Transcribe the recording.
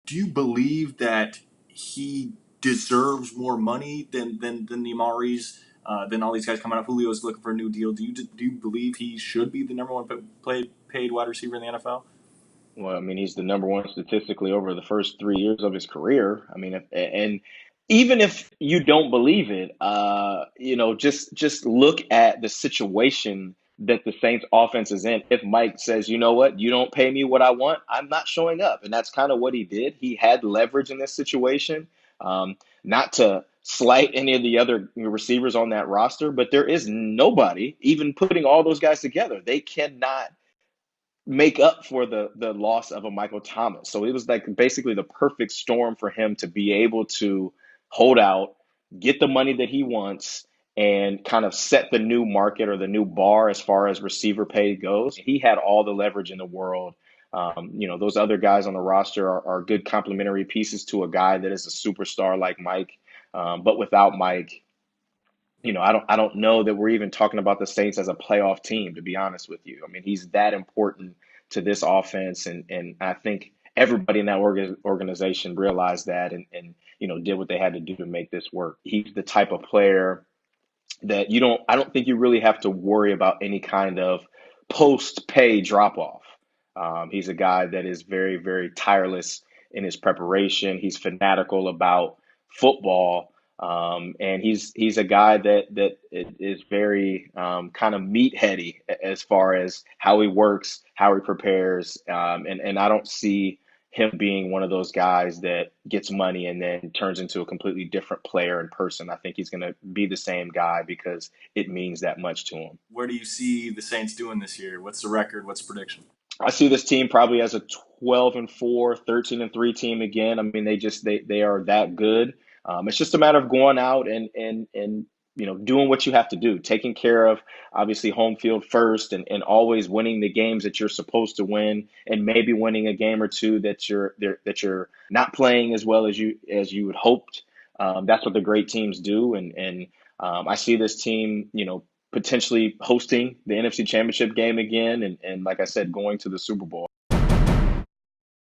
do you believe that he deserves more money than the Amaris, than all these guys coming up? Julio's looking for a new deal. Do you believe he should be the number one paid wide receiver in the NFL? Well, I mean, he's the number one statistically over the first 3 years of his career. I mean, and even if you don't believe it, just look at the situation that the Saints offense is in. If Mike says, you know what, you don't pay me what I want, I'm not showing up. And that's kind of what he did. He had leverage in this situation, not to slight any of the other receivers on that roster, but there is nobody, even putting all those guys together, they cannot make up for the loss of a Michael Thomas. So it was like basically the perfect storm for him to be able to hold out, get the money that he wants, and kind of set the new market or the new bar as far as receiver pay goes. He had all the leverage in the world. Those other guys on the roster are good complementary pieces to a guy that is a superstar like Mike. But without Mike, I don't know that we're even talking about the Saints as a playoff team, to be honest with you. I mean, he's that important to this offense, and I think everybody in that organization realized that and did what they had to do to make this work. He's the type of player that I don't think you really have to worry about any kind of post pay drop off. He's a guy that is very, very tireless in his preparation. He's fanatical about football. And he's a guy that is very kind of meatheady as far as how he works, how he prepares, and I don't see him being one of those guys that gets money and then turns into a completely different player in person. I think he's going to be the same guy because it means that much to him. Where do you see the Saints doing this year? What's the record? What's the prediction? I see this team probably as a 12-4, 13-3 team again. I mean, they are that good. It's just a matter of going out and doing what you have to do, taking care of obviously home field first, and always winning the games that you're supposed to win, and maybe winning a game or two that you're not playing as well as you had hoped. That's what the great teams do, and I see this team, potentially hosting the NFC Championship game again, and like I said, going to the Super Bowl.